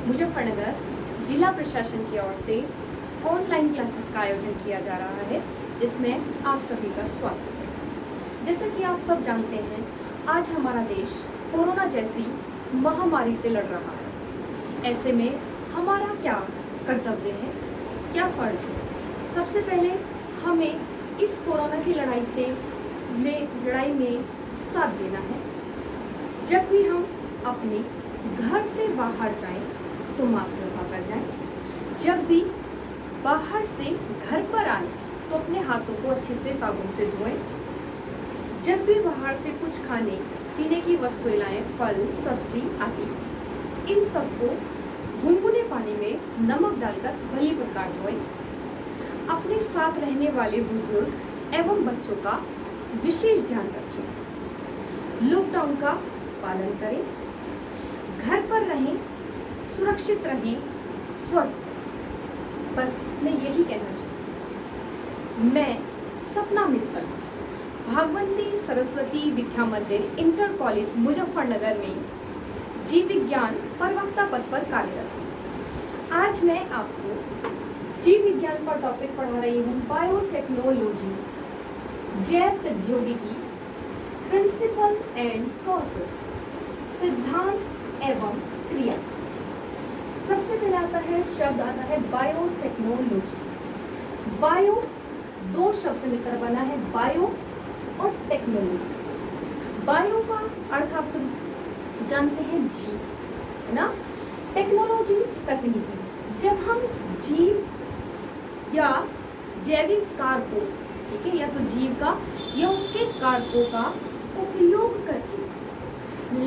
मुजफ्फरनगर जिला प्रशासन की ओर से ऑनलाइन क्लासेस का आयोजन किया जा रहा है, जिसमें आप सभी का स्वागत है। जैसा कि आप सब जानते हैं, आज हमारा देश कोरोना जैसी महामारी से लड़ रहा है। ऐसे में हमारा क्या कर्तव्य है, क्या फर्ज है? सबसे पहले हमें इस कोरोना की लड़ाई में साथ देना है। जब भी हम अपने घर से बाहर जाएं तो मास्क लगा कर जाएं। जब भी बाहर से घर पर आए तो अपने हाथों को अच्छे से साबुन से धोएं। जब भी बाहर से कुछ खाने पीने की वस्तुएं लाएं, फल सब्जी आदि, इन सबको गुनगुने पानी में नमक डालकर भली प्रकार धोएं। अपने साथ रहने वाले बुजुर्ग एवं बच्चों का विशेष ध्यान रखें। लॉकडाउन का पालन करें, घर पर रहें, सुरक्षित रहें, स्वस्थ रहें। बस मैं यही कहना चाहती हूँ। मैं सपना मित्तल भागवती सरस्वती विद्या मंदिर इंटर कॉलेज मुजफ्फरनगर में जीव विज्ञान प्रवक्ता पद पर कार्यरत हूँ। आज मैं आपको जीव विज्ञान पर टॉपिक पढ़ा रही हूँ, बायोटेक्नोलॉजी, जैव प्रौद्योगिकी, प्रिंसिपल एंड प्रोसेस, सिद्धांत एवं क्रिया। सबसे पहले शब्द आता है बायोटेक्नोलॉजी। बायो दो शब्द से मिलकर बना है, बायो और टेक्नोलॉजी। बायो का अर्थ आप सब जानते हैं, जीव, है ना। टेक्नोलॉजी तकनीकी। जब हम जीव या जैविक कारकों, ठीक है, या तो जीव का या उसके कारकों का उपयोग करके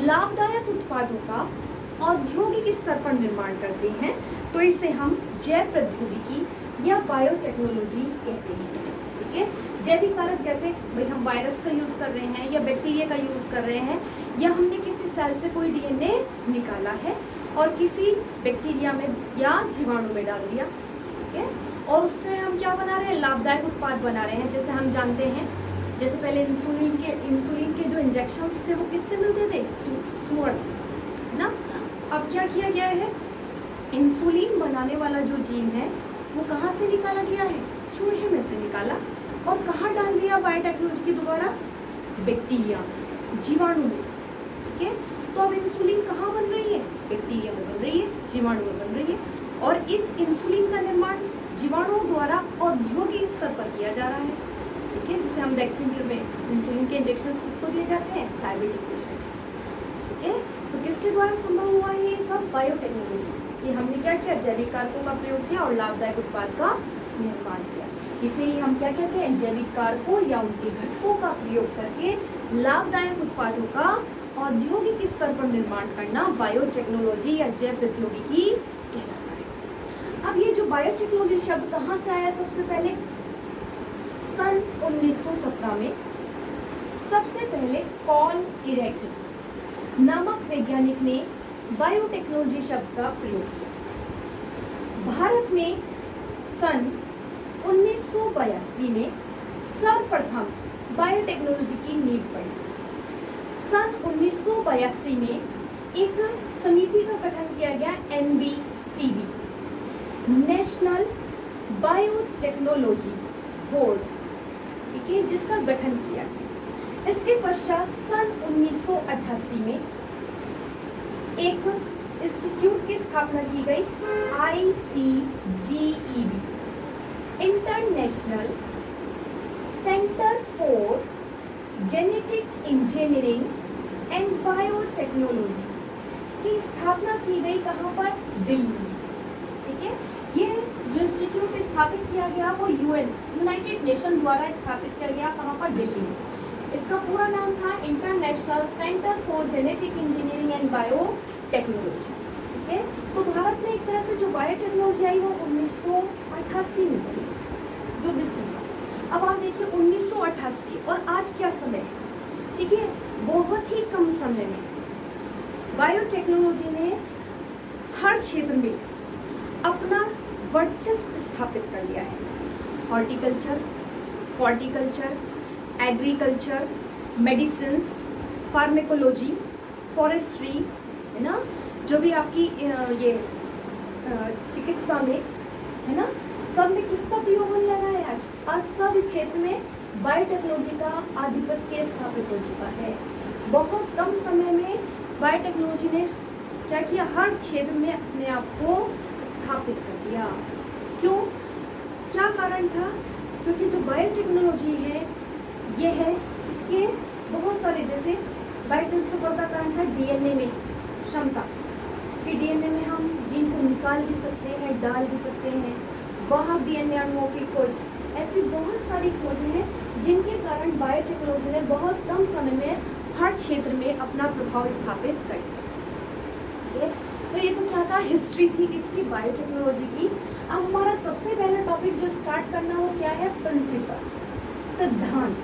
लाभदायक उत्पादों का औद्योगिक स्तर पर निर्माण करते हैं, तो इसे हम जैव प्रौद्योगिकी या बायोटेक्नोलॉजी कहते हैं। ठीक है, जैविक कारक जैसे भाई हम वायरस का यूज कर रहे हैं या बैक्टीरिया का यूज कर रहे हैं, या हमने किसी सेल से कोई डीएनए निकाला है और किसी बैक्टीरिया में या जीवाणु में डाल दिया, ठीक है, और उससे हम क्या बना रहे हैं, लाभदायक उत्पाद बना रहे हैं। जैसे हम जानते हैं, जैसे पहले इंसुलिन के जो इंजेक्शंस थे वो किससे मिलते थे, सुअर से, है ना। अब क्या किया गया है, इंसुलिन बनाने वाला जो जीन है वो कहाँ से निकाला गया है, चूहे में से निकाला और कहाँ डाल दिया बायोटेक्नोलॉजी के द्वारा, बैक्टीरिया, जीवाणु में। ठीक है, तो अब इंसुलिन कहाँ बन रही है, बैक्टीरिया में बन रही है, जीवाणु में बन रही है, और इस इंसुलिन का निर्माण जीवाणुओं द्वारा औद्योगिक स्तर पर किया जा रहा है। ठीक है, जिसे हम वैक्सीन के इंसुलिन के इंजेक्शन किसको दिए जाते हैं, डायबिटिक पेशेंट। ठीक है, तो किसके द्वारा संभव हुआ है ये सब, बायोटेक्नोलॉजी, कि हमने क्या किया, जैविक कारकों का प्रयोग किया और लाभदायक उत्पाद का निर्माण किया। इसे ही हम क्या कहते हैं, जैविक कारकों या उनके घटकों का प्रयोग करके लाभदायक उत्पादों का औद्योगिक स्तर पर निर्माण करना बायोटेक्नोलॉजी या जैव प्रौद्योगिकी कहलाता है। अब ये जो बायोटेक्नोलॉजी शब्द कहाँ से आया, सबसे पहले सन 1917 में सबसे पहले पॉल इरेकी नामक वैज्ञानिक ने बायोटेक्नोलॉजी शब्द का प्रयोग किया। भारत में सन 1982 में सर्वप्रथम बायोटेक्नोलॉजी की नींव पड़ी। सन 1982 में एक समिति का गठन किया गया, NBTB, नेशनल बायोटेक्नोलॉजी बोर्ड, ठीक है, जिसका गठन किया गया। इसके पश्चात सन 1988 में एक इंस्टीट्यूट की स्थापना की गई, ICGEB, international centre for genetic engineering and biotechnology की स्थापना की गई। कहाँ पर, दिल्ली में। ठीक है, ये जो इंस्टीट्यूट स्थापित किया गया वो यूनाइटेड नेशन द्वारा स्थापित किया गया, कहाँ पर, दिल्ली में। इसका पूरा नाम था international centre for genetic engineering and biotechnology. ठीक है, तो भारत में एक तरह से जो बायोटेक्नोलॉजी आई वो 1988 में बनी, जो विस्तृत था। अब आप देखिए 1988 और आज क्या समय है, ठीक है, बहुत ही कम समय में बायोटेक्नोलॉजी ने हर क्षेत्र में अपना वर्चस्व स्थापित कर लिया है। Horticulture, agriculture, medicines, pharmacology, forestry, है ना, जो भी आपकी ये चिकित्सा में, है ना, सब में किसका प्रयोग होने लगा है आज सब इस क्षेत्र में बायोटेक्नोलॉजी का आधिपत्य स्थापित हो चुका है। बहुत कम समय में बायोटेक्नोलॉजी ने क्या किया, हर क्षेत्र में अपने आप को स्थापित कर दिया। क्यों, क्या कारण था? क्योंकि जो बायोटेक्नोलॉजी है ये है, इसके बहुत सारे, जैसे बायोटेक्नोलॉजी से बड़ा कारण था डीएनए में क्षमता, कि डीएनए में हम जीन को निकाल भी सकते हैं, डाल भी सकते हैं, वाहक डीएनए अणुओं की खोज, ऐसी बहुत सारी खोजें हैं जिनके कारण बायोटेक्नोलॉजी ने बहुत कम समय में हर क्षेत्र में अपना प्रभाव स्थापित कर दिया। तो ये तो क्या था, हिस्ट्री थी इसकी बायोटेक्नोलॉजी की। अब हमारा सबसे पहला टॉपिक जो स्टार्ट करना वो क्या है, प्रिंसिपल्स, सिद्धांत,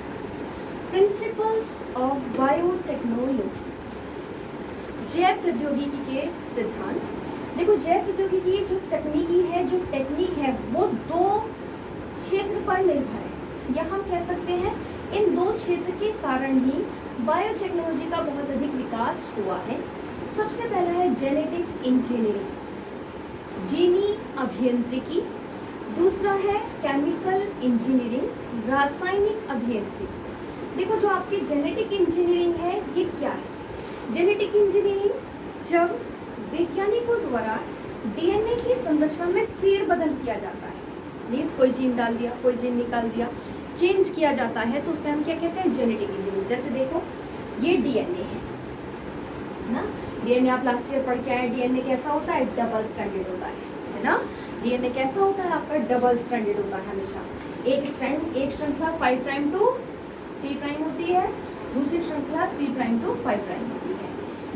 प्रिंसिपल्स ऑफ बायोटेक्नोलॉजी, जैव प्रौद्योगिकी के सिद्धांत। देखो, जैव प्रौद्योगिकी जो तकनीकी है, जो टेक्निक है, वो दो क्षेत्र पर निर्भर है, या हम कह सकते हैं इन दो क्षेत्र के कारण ही बायोटेक्नोलॉजी का बहुत अधिक विकास हुआ है। सबसे पहला है जेनेटिक इंजीनियरिंग, जीनी अभियांत्रिकी। दूसरा है केमिकल इंजीनियरिंग, रासायनिक अभियांत्रिकी। देखो, जो आपकी जेनेटिक इंजीनियरिंग है ये क्या है? जेनेटिक इंजीनियरिंग जब वैज्ञानिकों द्वारा डीएनए की संरचना में फेरबदल किया जाता है, मीन्स कोई जीन डाल दिया, कोई जीन निकाल दिया, चेंज किया जाता है, तो उसे हम क्या कहते हैं, जेनेटिक इंजीनियरिंग। जैसे देखो, ये डीएनए है ना, डीएनए आप लास्ट ईयर पढ़ के आए, डीएनए कैसा होता है, डबल स्ट्रैंडेड होता है ना। डीएनए कैसा होता है आपका, डबल स्ट्रैंडेड होता है हमेशा। एक स्ट्रैंड, एक श्रृंखला 5 प्राइम टू 3 प्राइम होती है, दूसरी श्रृंखला 3 प्राइम टू 5 प्राइम होती है।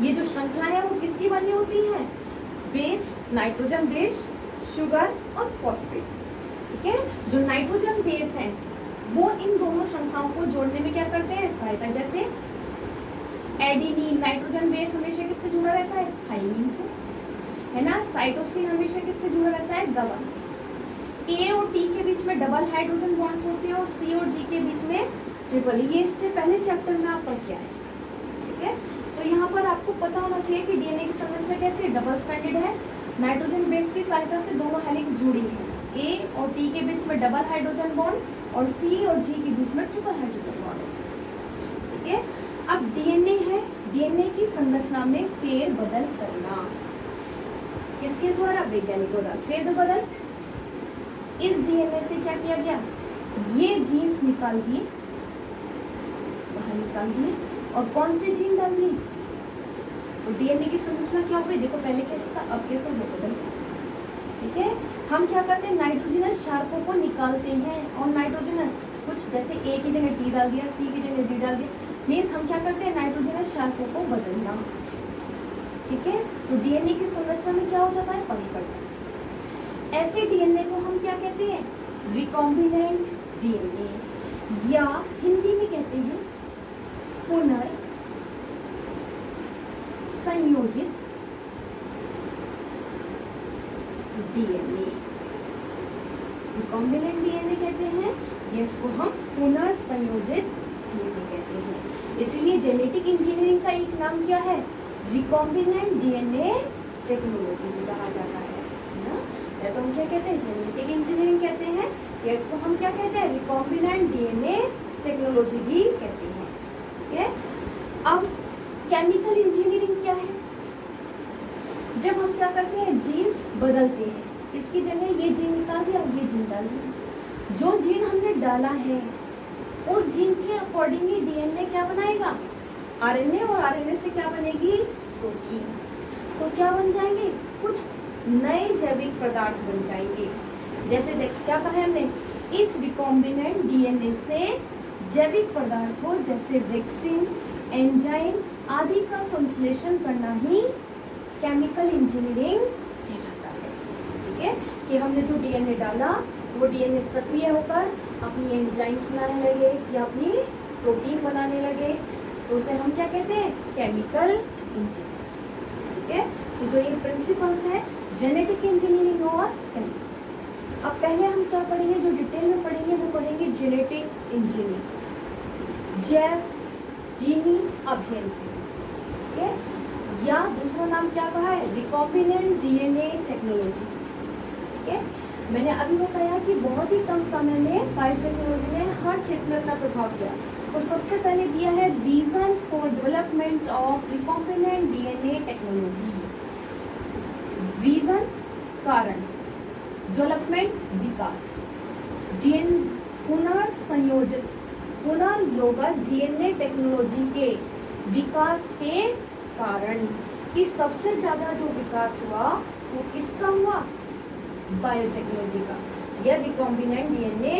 ये जो श्रृंखला है वो किसकी बनी होती है, बेस, नाइट्रोजन बेस, शुगर और फॉस्फेट, ठीक है। जो नाइट्रोजन बेस है वो इन दोनों श्रृंखलाओं को जोड़ने में क्या करते हैं, सहायता। जैसे एडेनिन, नाइट्रोजन बेस हमेशा किससे जुड़ा रहता है, थाइमिन से, है ना। साइटोसिन हमेशा किससे जुड़ा रहता है, गाबाइन से। ए और टी के बीच में डबल हाइड्रोजन बॉन्ड्स होते हैं और सी और जी के बीच में ट्रिपल। ये इससे पहले चैप्टर में आप पढ़ के आए, ठीक है। तो यहाँ पर आपको पता होना चाहिए कि डीएनए की संरचना कैसे डबल स्ट्रैंडेड है, नाइट्रोजन बेस की सहायता से दोनों हेलिक्स जुड़ी है, ए और टी के बीच में डबल हाइड्रोजन बॉन्ड और सी और जी के बीच में ट्रिपल हाइड्रोजन बॉन्ड, ठीक है। अब डीएनए है, डीएनए की संरचना में फेरबदल करना, किसके द्वारा, वैज्ञानिकों द्वारा। फेरबदल, इस डीएनए से क्या किया गया, ये जीन्स निकाल दिए, बाहर निकाल दिए, और कौन से जीन डाल दिए, तो डीएनए की संरचना क्या हो गई, देखो पहले कैसे था, अब कैसे बदल गया, ठीक है। हम क्या करते हैं, नाइट्रोजनस क्षारकों को निकालते हैं, और नाइट्रोजनस कुछ जैसे ए की जगह टी डाल दिया, सी की जगह जी डाल दिया, मीन्स हम क्या करते हैं, नाइट्रोजनस क्षारकों को बदलना, ठीक है। तो डीएनए की संरचना में क्या हो जाता है, परिवर्तन। ऐसे डीएनए को हम क्या कहते हैं, रिकॉम्बिनेंट डीएनए, या हिंदी में कहते हैं पुनर्संयोजित डीएनए। रिकॉम्बिनेंट डीएनए कहते हैं, या इसको हम पुनर्संयोजित डीएनए कहते हैं। इसलिए जेनेटिक इंजीनियरिंग का एक नाम क्या है, रिकॉम्बिनेंट डीएनए टेक्नोलॉजी भी कहा जाता है ना। या तो हम क्या कहते हैं, जेनेटिक इंजीनियरिंग कहते हैं, या इसको हम क्या कहते हैं, रिकॉम्बिनेंट डीएनए टेक्नोलॉजी भी कहते हैं, ठीक है। अब केमिकल इंजीनियरिंग क्या है, जब हम क्या करते हैं, जीन्स बदलते हैं, इसकी जगह ये जीन निकाल दिया, ये जीन डाल दिया, जो जीन हमने डाला है उस जीन के अकॉर्डिंग ही डीएनए क्या बनाएगा, आरएनए, और आरएनए से क्या बनेगी, प्रोटीन। तो क्या बन जाएंगे, कुछ नए जैविक पदार्थ बन जाएंगे। जैसे देख क्या कहा है हमने, इस रिकॉम्बिनेंट डीएनए से जैविक पदार्थों जैसे वैक्सीन, एंजाइम आदि का संश्लेषण करना ही केमिकल इंजीनियरिंग कहलाता है, ठीक है। कि हमने जो डीएनए डाला वो डीएनए सक्रिय होकर अपनी एंजाइम्स बनाने लगे या अपनी प्रोटीन बनाने लगे, तो उसे हम क्या कहते हैं, केमिकल इंजीनियरिंग, ठीक है। तो जो ये प्रिंसिपल्स है जेनेटिक इंजीनियरिंग और केमिकल्स। अब पहले हम क्या पढ़ेंगे, जो डिटेल में पढ़ेंगे वो पढ़ेंगे जेनेटिक इंजीनियरिंग, जैव जीनी अभियांत्रिकी, ठीक है। या दूसरा नाम क्या कहा है, रिकॉम्बिनेंट डीएनए टेक्नोलॉजी। मैंने अभी बताया कि बहुत ही कम समय में बायोटेक्नोलॉजी ने हर क्षेत्र में अपना प्रभाव किया। तो सबसे पहले दिया है reason for development of recombinant DNA technology. Reason कारण, डेवलपमेंट विकास, पुनर्संयोजित पुनर्योगस डीएनए टेक्नोलॉजी के विकास के कारण कि सबसे ज्यादा जो विकास हुआ वो किसका हुआ? बायोटेक्नोलॉजी का या रिकॉम्बिनेंट डीएनए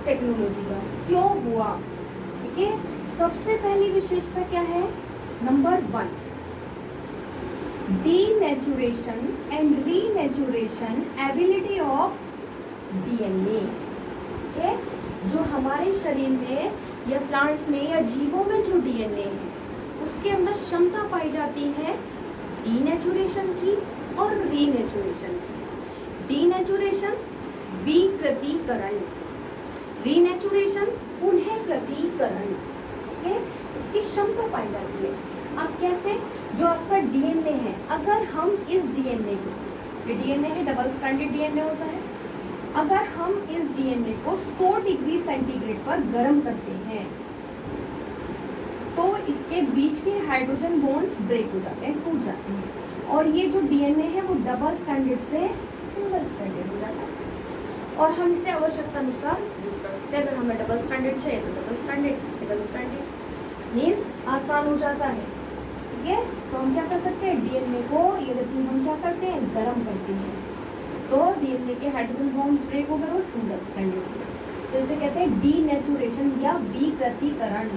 टेक्नोलॉजी का। क्यों हुआ? ठीक है, सबसे पहली विशेषता क्या है? Number 1, denaturation and renaturation ability of DNA. ठीक, जो हमारे शरीर में या प्लांट्स में या जीवों में जो डीएनए है उसके अंदर क्षमता पाई जाती है डीनेचुरेशन की और रीनेचुरेशन की। डीनेचुरेशन विकृतीकरण, रीनेचुरेशन पुनःकृतीकरण। इसकी क्षमता पाई जाती है। अब कैसे? जो आपका डीएनए है, अगर हम इस डीएनए को, ये डीएनए है, डबल स्ट्रैंडेड डीएनए होता है, अगर हम इस डीएनए को 100 डिग्री सेंटीग्रेड पर गर्म करते हैं तो इसके बीच के हाइड्रोजन बॉन्ड्स ब्रेक हो जाते हैं, टूट जाते हैं, और ये जो डीएनए है वो डबल स्ट्रैंडेड से सिंगल स्ट्रैंडेड हो जाता है। और हम इसे आवश्यकता अनुसार यूज कर सकते हैं। अगर हमें डबल स्ट्रैंडेड चाहिए तो double stranded, single stranded, means आसान हो जाता है। ठीक है, तो हम क्या कर सकते हैं? डीएनए को यदि हम क्या करते हैं? गर्म करते हैं तो डीएनए के हाइड्रोजन बॉन्ड्स ब्रेक हो गए, वो सिंगल स्ट्रैंडेड हो गए। तो इसे कहते हैं डीनेचुरेशन या विकृतीकरण,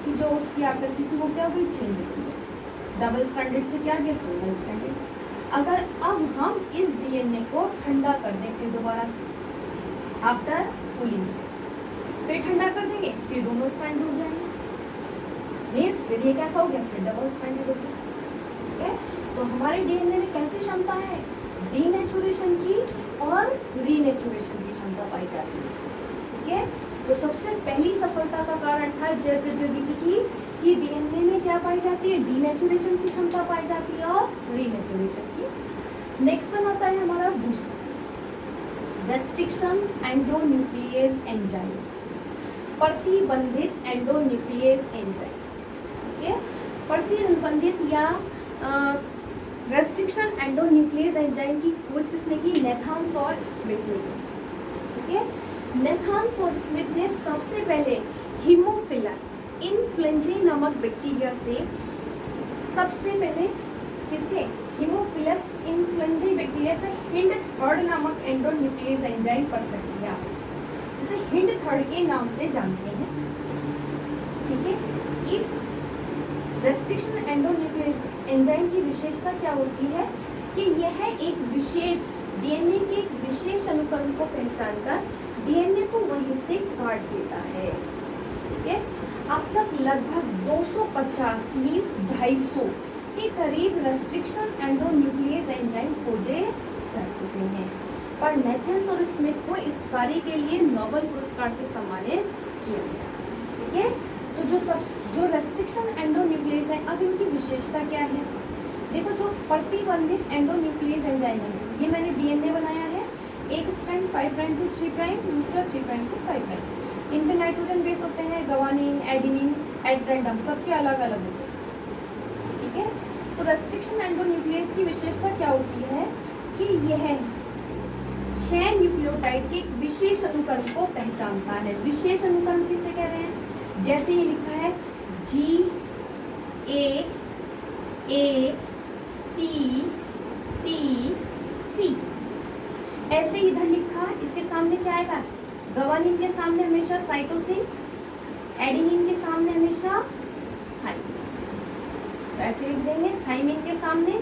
कि जो उसकी आकृति थी वो क्या हो गई? चेंज हो गई, डबल स्ट्रैंडेड से क्या गया? Single stranded. अगर अब हम इस डीएनए को ठंडा कर दें फिर दोबारा से आफ्टर कूलिंग, फिर ठंडा कर देंगे, फिर दोनों स्ट्रैंड हो जाएंगे, मीन्स फिर ये कैसा हो गया? फिर डबल स्ट्रैंडेड हो गया। ठीक है, तो हमारे डीएनए में कैसी क्षमता है? डीनेचुरेशन की और रीनेचुरेशन की क्षमता पाई जाती है। ठीक है, तो सबसे पहली सफलता का कारण था जैव प्रौद्योगिकी की कि डीएनए में क्या पाई जाती है? डीनेचुरेशन की क्षमता पाई जाती है और रीनेचुरेशन की। नेक्स्ट वन आता है हमारा दूसरा, रेस्ट्रिक्शन एंडोन्यूक्लियेज एंजाइम, प्रतिबंधित एंडोन्यूक्लियेज एंजाइम। ठीक है, प्रतिबंधित या रेस्ट्रिक्शन एंडोन्यूक्लियेज एंजाइम की खोज किसने की? नेथान्स और स्मिथ ने की। ठीक है, नेथान्स और स्मिथ ने सबसे पहले हीमोफिलस इन्फ्लुएंजाe नामक बैक्टीरिया से सबसे पहले किससे? हीमोफिलस इन्फ्लुएंजाe बैक्टीरिया से हिंड थर्ड नामक एंडोन्यूक्लियेज एंजाइम पर किया, जिसे हिंड थर्ड के नाम से जानते हैं। ठीक है, इस रेस्ट्रिक्शन एंडोन्यूक्लियेज एंजाइम की विशेषता क्या होती है कि यह एक विशेष डीएनए के एक विशेष अनुक्रम को पहचानकर डीएनए को वहीं से काट देता है। ठीक है, अब तक लगभग 250 मीन्स 250 के करीब रेस्ट्रिक्शन एंडोन्यूक्लियेज एंजाइम खोजे जा चुके हैं, पर नेथान्स और स्मिथ को इस कार्य के लिए नोबेल पुरस्कार से सम्मानित किया गया। ठीक है, तो जो रेस्ट्रिक्शन एंडोन्यूक्लियेज है, अब इनकी विशेषता क्या है? देखो, जो प्रतिबंधित एंडोन्यूक्लियेज एंजाइम है, ये मैंने डीएनए बनाया है, एक स्ट्रैंड 5 प्राइम टू 3 प्राइम, दूसरा 3 प्राइम टू 5 प्राइम। इनपे नाइट्रोजन बेस होते हैं, गवानीन, एडेनिन, एट रैंडम, सबके अलग अलग होते हैं। ठीक है, तो रेस्ट्रिक्शन एंडोन्यूक्लियेज की विशेषता क्या होती है कि यह 6 न्यूक्लियोटाइड के एक विशेष अनुक्रम को पहचानता है। विशेष अनुक्रम किसे कह रहे हैं? जैसे ये लिखा है GAA TTC, ऐसे इधर लिखा, इसके सामने क्या आएगा? गवानीन के सामने हमेशा साइटोसिन, एडेनिन के सामने हमेशा थाइमिन, तो ऐसे लिख देंगे, थाइमिन के सामने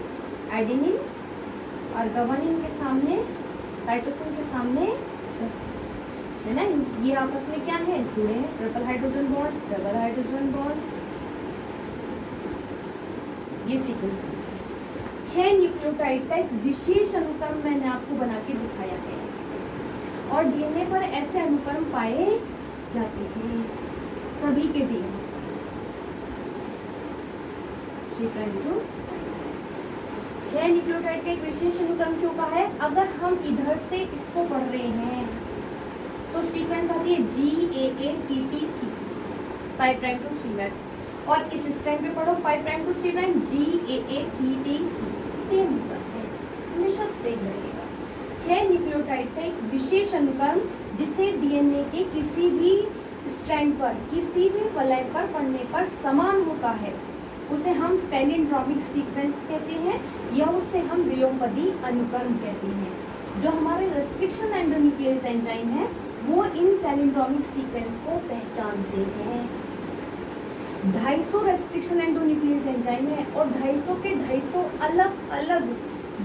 एडेनिन और गवानीन के सामने साइटोसिन के सामने, है ना? ये आपस में क्या है? जुड़े हैं, triple hydrogen bonds, double hydrogen bonds, ये सीक्वेंस है। 6 न्यूक्लियोटाइड का एक विशेष अनुक्रम मैंने आपको बना के दिखाया है, और डीएनए पर ऐसे अनुक्रम पाए जाते हैं सभी के डीएनए पर। 6 न्यूक्लियोटाइड का एक विशेष अनुक्रम क्यों कहा है? अगर हम इधर से इसको पढ़ रहे हैं तो सीक्वेंस आती है GAATTC 5 प्राइम टू 3 प्राइम, और इस स्टैंड पे पढ़ो 5 prime to 3 prime GAATTC, same होता है, हमेशा सेम रहेगा। 6 न्यूक्लियोटाइड का एक विशेष अनुक्रम जिसे डीएनए के किसी भी स्ट्रैंड पर, किसी भी वलय पर पढ़ने पर समान होता है, उसे हम पैलिंड्रोमिक सीक्वेंस कहते हैं, या उसे हम विलोमपदी अनुक्रम कहते हैं। जो हमारे रेस्ट्रिक्शन एंडोन्यूक्लियस एंजाइम है वो इन पैलिंड्रोमिक सीक्वेंस को पहचानते हैं। 250 रेस्ट्रिक्शन एंडोन्यूक्लियस एंजाइम है और 250 के 250 अलग अलग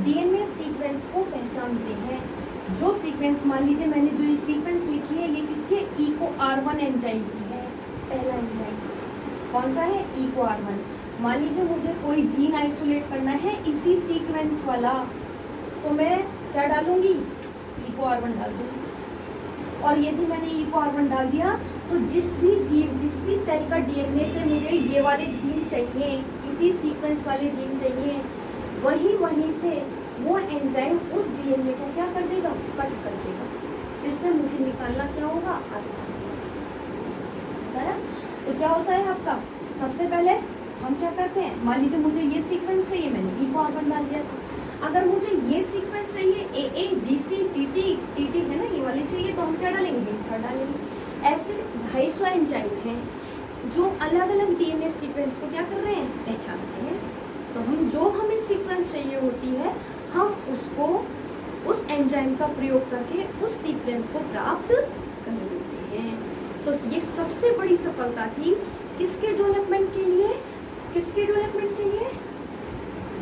डीएनए सीक्वेंस को पहचानते हैं। जो सीक्वेंस, मान लीजिए मैंने जो ये सीक्वेंस लिखी है, ये किसके? EcoR1 एंजाइम की है। पहला एंजाइम कौन सा है? EcoR1। मान लीजिए मुझे कोई जीन आइसोलेट करना है इसी सीक्वेंस वाला, तो मैं क्या डालूंगी? EcoR1 डाल दूंगी। और यदि मैंने EcoR1 डाल दिया तो जिस भी जीव, जिस भी सेल का डीएनए से मुझे ये वाले जीन चाहिए, इसी सीक्वेंस वाले जीन चाहिए, वहीं से वो एंजाइम उस डीएनए को क्या कर देगा? कट कर देगा, जिससे मुझे निकालना क्या होगा? आसान होगा। तो क्या होता है आपका? सबसे पहले हम क्या करते हैं, मान लीजिए मुझे ये सीक्वेंस चाहिए, मैंने EcoR1 डाल दिया था। अगर मुझे ये सीक्वेंस चाहिए AAGCTT है ना, ये वाली चाहिए, तो हम क्या डालेंगे? हेल्थर डालेंगे। ऐसे 250 एंजाइम हैं जो अलग अलग डीएनए सीक्वेंस को क्या कर रहे हैं? पहचानते हैं। तो हम जो हमें सीक्वेंस चाहिए होती है, हम उसको उस एंजाइम का प्रयोग करके उस सीक्वेंस को प्राप्त कर लेते हैं। तो ये सबसे बड़ी सफलता थी किसके डेवलपमेंट के लिए? किसके डेवलपमेंट के लिए?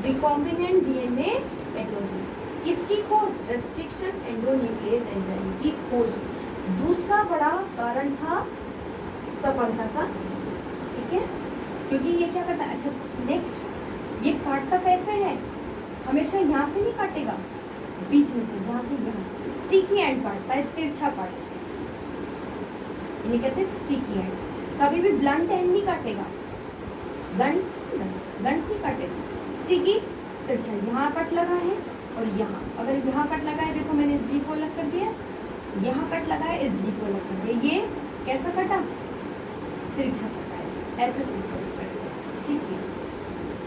Recombinant DNA technology. किसकी खोज? रेस्ट्रिक्शन एंडोन्यूक्लियस एंजाइम की खोज। दूसरा बड़ा कारण था सफलता का, ठीक है, क्योंकि ये क्या करता है? अच्छा नेक्स्ट, ये काटता कैसे है? हमेशा यहाँ से नहीं काटेगा, बीच में से, जहाँ से यहाँ से स्टिकी एंड काटता है, तिरछा काटता है, इन्हें कहते हैं स्टिकी एंड। कभी भी ब्लंट एंड नहीं काटेगा, ब्लंट नहीं काटेगा, स्टिकी तिरछा। यहाँ कट लगा है और यहाँ, अगर यहाँ कट लगा है, देखो मैंने इस जी को अलग कर दिया, यहाँ कट लगा है, इस जी को अलग कर दिया, ये कैसा कटा? तिरछा कटा है, ऐसे सीक्वेंस कटेगा, स्टिकी।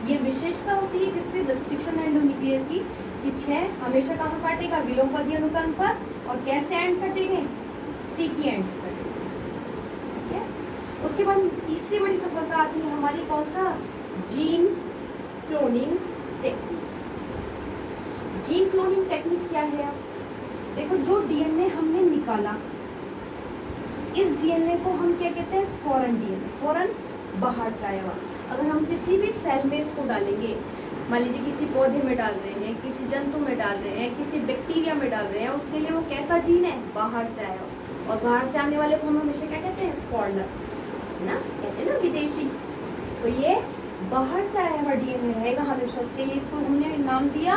ये विशेषता होती है किससे? रेस्ट्रिक्शन एंडोन्यूक्लियस की, कि 6 हमेशा कहाँ काटेगा? विलोमपदी अनुक्रम पर। और कैसे एंड कटेंगे? स्टिकी एंड्स कटेंगे, ठीक है। उसके बाद तीसरी बड़ी सफलता आती है हमारी, कौन सा? Gene cloning technique. Gene cloning technique क्या है? आप देखो, जो डीएनए हमने निकाला, इस डीएनए को हम क्या कहते हैं? फॉरेन डीएनए, फॉरेन, बाहर से आया हुआ। अगर हम किसी भी सेल में इसको डालेंगे, मान लीजिए किसी पौधे में डाल रहे हैं, किसी जंतु में डाल रहे हैं, किसी बैक्टीरिया में डाल रहे हैं, उसके लिए वो कैसा जीन है? बाहर से आया हो। और बाहर से आने वाले को हम हमेशा क्या कहते हैं? फॉरेनर, है ना, कहते हैं ना, विदेशी। तो ये बाहर से आया हुआ डीएनए रहेगा हमेशा, उसके लिए इसको हमने नाम दिया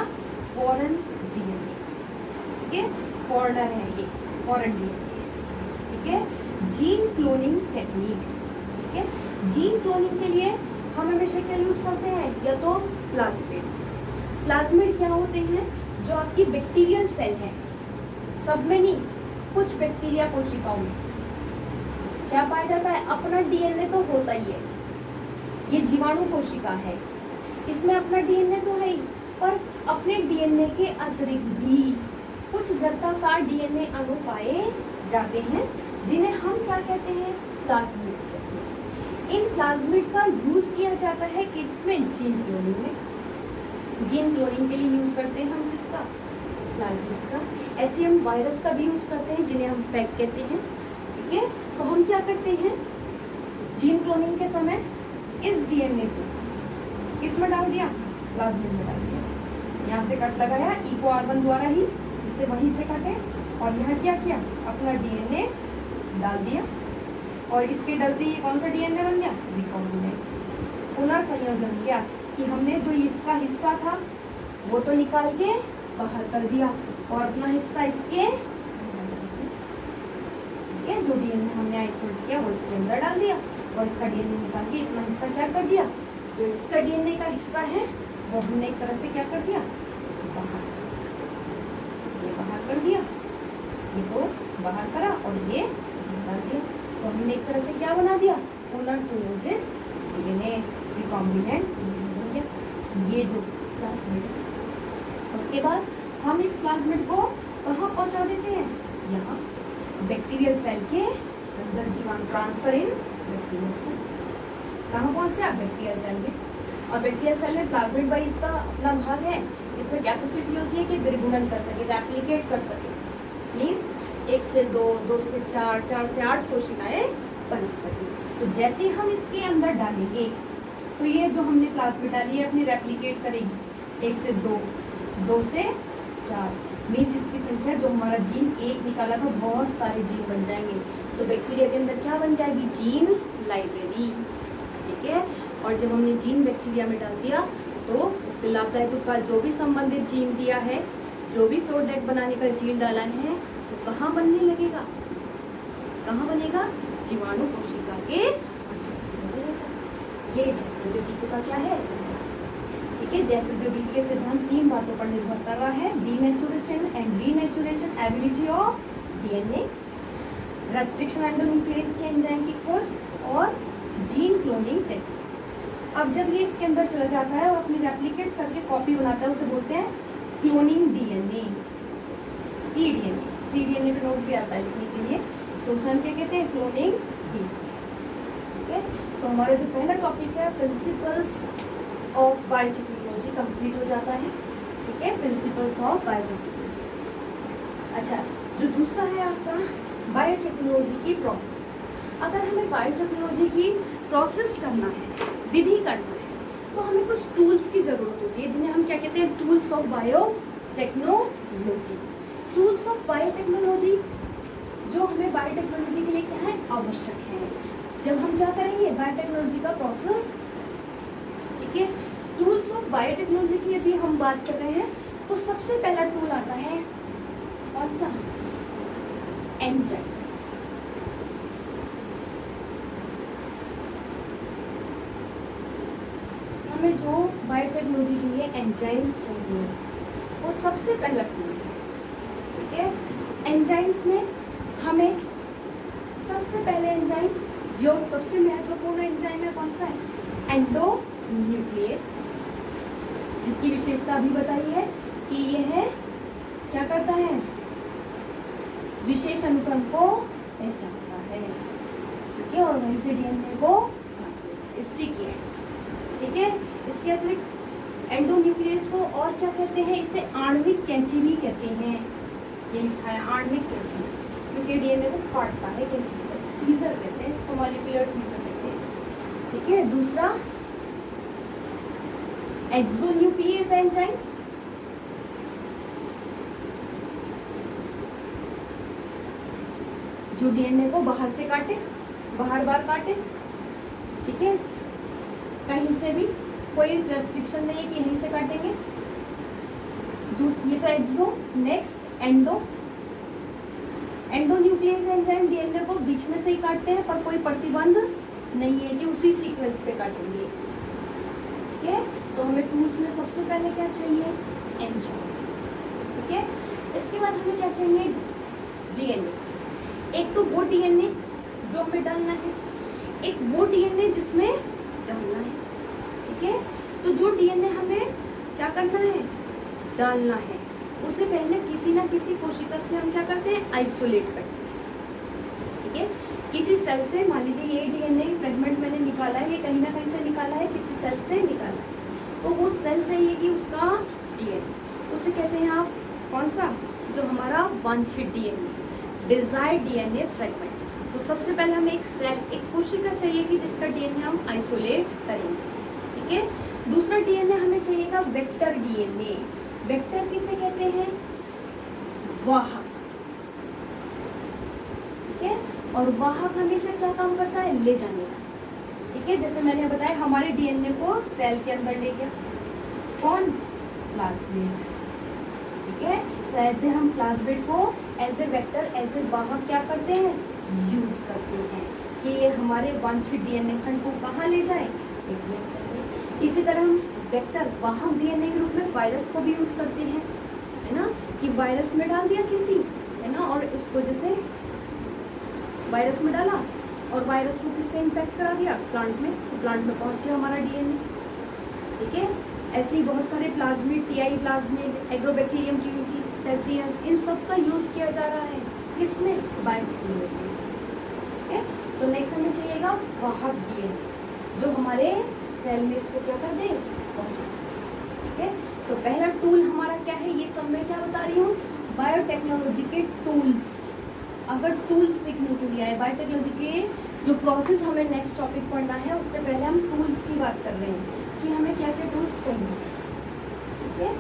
फॉरेन डीएनए, ठीक है, फॉरेनर है ये, फॉरेन डीएनए, ठीक है। जीन क्लोनिंग टेक्निक, ठीक है। जीन क्लोनिंग के लिए हम हमेशा क्या यूज करते हैं? या तो प्लाज्मिड। प्लाज्मिड क्या होते हैं? जो आपकी बैक्टीरियल सेल है, सब में नहीं, कुछ बैक्टीरिया कोशिकाओं में क्या पाया जाता है? अपना डीएनए तो होता ही है, ये जीवाणु कोशिका है, इसमें अपना डीएनए तो है ही, पर अपने डीएनए के अतिरिक्त भी कुछ वृत्ताकार डीएनए अणु पाए जाते हैं, जिन्हें हम क्या कहते हैं? प्लाज्मिड्स कहते हैं। इन प्लाज्मिड का यूज किया जाता है किसमें? जीन क्लोनिंग में। जीन क्लोनिंग के लिए यूज करते हैं हम किसका? प्लाज्मिड्स का। ऐसे हम वायरस का भी यूज करते हैं, जिन्हें हम फैग कहते हैं, ठीक है। तो हम क्या करते हैं? जीन क्लोनिंग के समय इस डीएनए को किस में डाल दिया? प्लाज्मिड में डाल दिया। यहाँ से कट लगाया EcoR1 द्वारा ही, इसे वहीं से काटे, और यहाँ क्या किया? अपना डीएनए डाल दिया, और इसके डलते ही कौन सा डीएनए बन गया? रिकॉम्बिनेंट। पुनर्संयोजन किया कि हमने जो इसका हिस्सा था वो तो निकाल के बाहर कर दिया, और अपना हिस्सा इसके, ये जो डीएनए हमने आइसोलेट किया वो इसके अंदर डाल दिया, और इसका डीएनए निकाल के इतना हिस्सा क्या कर दिया? जो इसका डीएनए का हिस्सा है वो हमने एक तरह से क्या कर दिया, बाहर, ये बाहर कर दिया, ये तो बाहर करा और ये डाल दिया। तो हमने एक तरह से क्या बना दिया, पुनर्संयोजित डीएनए, रिकॉम्बिनेंट डीएनए बन गया ये जो प्लाज्मिड है। उसके बाद हम इस प्लाज्मिड को कहाँ पहुंचा देते हैं, यहाँ बैक्टीरियल सेल के अंदर, जीवाणु ट्रांसफर इन बैक्टीरियल सेल, कहाँ पहुंच गया, बैक्टीरियल सेल में। और बैक्टीरियल सेल में प्लाज्मिड भाई इसका अपना भाग है, इसमें कैपेसिटी होती है कि द्विगुणन कर सके, रेप्लिकेट कर सके, मीन्स 1 से 2, 2 से 4, 4 से 8 कोशिकाएं बना सके। तो जैसे ही हम इसके अंदर डालेंगे तो ये जो हमने प्लाज्मिड डाली है अपनी रेप्लिकेट करेगी 1 से 2, 2 से 4, मीन्स इसकी संख्या जो हमारा जीन 1 निकाला था बहुत सारे जीन बन जाएंगे। तो बैक्टीरिया के अंदर क्या बन जाएगी, जीन लाइब्रेरी, ठीक है। और जब हमने जीन बैक्टीरिया में डाल दिया तो उससे लाभदायक उत्पाद जो भी संबंधित जीन दिया है, जो भी प्रोडक्ट बनाने का जीन डाला है, वो कहाँ बनने लगेगा, कहाँ बनेगा, जीवाणु कोशिका के अंदर। ये जैव प्रौद्योगिकी का क्या है, सिद्धांत, ठीक है। जैव प्रौद्योगिकी के सिद्धांत 3 बातों पर निर्भर कर रहा है, denaturation and renaturation, ability of DNA, restriction endonuclease के एंजाइम की खोज और जीन क्लोनिंग टेक्निक। अब जब ये इसके अंदर चला जाता है और अपनी रेप्लिकेट करके कॉपी बनाता है, उसे बोलते हैं क्लोनिंग डीएनए, सीडीएनए पे नोट भी आता है लिखने के लिए, तो उसे हम क्या कहते हैं, क्लोनिंग डीएनए, ठीक है। तो हमारा जो पहला टॉपिक है प्रिंसिपल्स ऑफ बायोटेक्नोलॉजी कंप्लीट हो जाता है, ठीक है, प्रिंसिपल्स ऑफ बायोटेक्नोलॉजी। अच्छा, जो दूसरा है आपका बायोटेक्नोलॉजी की प्रोसेस। अगर हमें बायोटेक्नोलॉजी की प्रोसेस करना है, विधि करना है, तो हमें कुछ टूल्स की जरूरत होती है जिन्हें हम क्या कहते हैं, tools of biotechnology. Tools of biotechnology जो हमें बायोटेक्नोलॉजी के लिए क्या है, आवश्यक है जब हम क्या करेंगे, बायोटेक्नोलॉजी का प्रोसेस, ठीक है। टूल्स ऑफ बायोटेक्नोलॉजी की यदि हम बात कर रहे हैं तो सबसे पहला टूल आता है कौन सा, एंजाइम्स। हमें जो बायोटेक्नोलॉजी के लिए एंजाइम्स चाहिए वो सबसे पहला टूल है, ठीक है। एंजाइम्स में हमें सबसे पहले एंजाइम जो सबसे महत्वपूर्ण एंजाइम है कौन सा है, एंडोन्यूक्लियस, जिसकी विशेषता अभी बताई है कि यह क्या करता है, विशेष अनुक्रम को पहचानता है, ठीक है, और वहीं से डीएनए को स्टिकियंस, ठीक है। इसके अतिरिक्त एंडोन्यूक्लियस को और क्या कहते हैं, इसे आणविक कैंची भी कहते हैं, ये लिखा है आणविक कैंची, क्योंकि डीएनए को काटता है कैंची, सीजर कहते हैं इसको, मॉलिक्यूलर सीजर कहते हैं, ठीक है। दूसरा एक्सोन्यूक्लियस एंजाइम, जो डीएनए को बाहर से काटे, बाहर काटे, ठीक है, कहीं से भी कोई रेस्ट्रिक्शन नहीं है कि यहीं से काटेंगे। ये तो exo, next endo. Endonuclease enzyme DNA को बीच में से ही काटते हैं, पर कोई प्रतिबंध नहीं है कि उसी सीक्वेंस पे काटेंगे, ठीक है। तो हमें टूल्स में सबसे पहले क्या चाहिए, एंजाइम, ठीक है। इसके बाद हमें क्या चाहिए, डीएनए। एक तो वो डीएनए जो हमें डालना है, एक वो डीएनए जिसमें डालना है, ठीक है। तो जो डीएनए हमें क्या करना है, डालना है, उसे पहले किसी ना किसी कोशिका से हम क्या करते हैं, आइसोलेट करते हैं, ठीक है। किसी सेल से, मान लीजिए ये डीएनए फ्रेगमेंट मैंने निकाला है, ये कहीं ना कहीं से निकाला है, किसी सेल से निकाला है, तो वो सेल चाहिए कि उसका डीएनए, उसे कहते हैं आप कौन सा, जो हमारा वांछित डीएनए, डिजायर्ड डीएनए फ्रेगमेंट। तो सबसे पहले हमें एक सेल, एक कोशिका चाहिए कि जिसका डीएनए हम आइसोलेट करेंगे, ठीक है। दूसरा डीएनए हमें चाहिएगा वेक्टर डीएनए। वेक्टर किसे कहते हैं, वाहक, ठीक है। और वाहक हमेशा क्या काम करता है, ले जाने का, ठीक है। जैसे मैंने बताया हमारे डीएनए को सेल के अंदर ले गया कौन, प्लाज्मिड, ठीक है। तो ऐसे हम प्लाज्मिड को as a vector, as a वाहक क्या करते हैं, यूज करते हैं कि ये हमारे वांछित डीएनए खंड को कहाँ ले जाए, न्यूक्लियस सेल में। इसी तरह हम वेक्टर वाहक डीएनए के रूप में वायरस को भी यूज करते हैं, है ना, कि वायरस में डाल दिया किसी, है ना, और उसको जैसे वायरस में डाला और वायरस को किससे इन्फेक्ट करा दिया, प्लांट में, तो प्लांट में पहुंच गया हमारा डीएनए। ठीक है, ऐसे ही बहुत सारे plasmid, Ti plasmid, Agrobacterium TCS, इन सब का यूज किया जा रहा है किसमें, बायोटेक्नोलॉजी में। ठीक है, तो नेक्स्ट हमें चाहिएगा वाहक डीएनए जो हमारे सेल में इसको क्या कर दे, पहुंचा दे। ठीक है, तो पहला टूल हमारा क्या है, ये सब मैं क्या बता रही हूँ, बायोटेक्नोलॉजी के टूल्स। अगर टूल्स लिखने के लिए आए, बायोटेक्नोलॉजी के जो प्रोसेस हमें नेक्स्ट टॉपिक पढ़ना है उससे पहले हम टूल्स की बात कर रहे हैं कि हमें क्या क्या टूल्स चाहिए। ठीक है,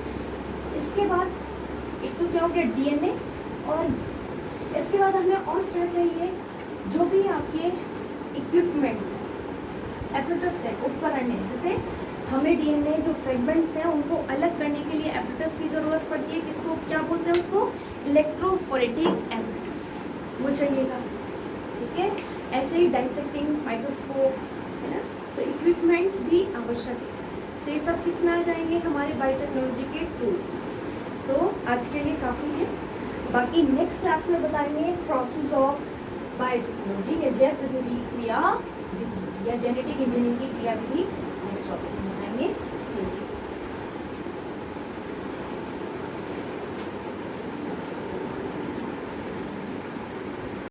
इसके बाद एक तो क्या हो गया डीएनए, और इसके बाद हमें और क्या चाहिए, जो भी आपके इक्विपमेंट्स हैं, एपरेटस है, उपकरण है, जैसे हमें डीएनए जो फ्रेगमेंट्स हैं उनको अलग करने के लिए एपरेटस की जरूरत पड़ती है, किसको क्या बोलते हैं, उसको इलेक्ट्रोफोरेटिक एपरेटस, वो चाहिएगा। ठीक है, ऐसे ही डाइसेक्टिंग माइक्रोस्कोप, है ना, तो इक्विपमेंट्स भी आवश्यक है। तो ये सब किस में आ जाएंगे, हमारे बायोटेक्नोलॉजी के टूल्स में। तो आज के लिए काफ़ी है, बाकी नेक्स्ट क्लास में बताएंगे प्रोसेस ऑफ बायोटेक्नोलॉजी या जैव प्रौद्योगिकी क्रिया विधि या जेनेटिक इंजीनियरिंग की क्रिया विधि नेक्स्ट टॉपिक।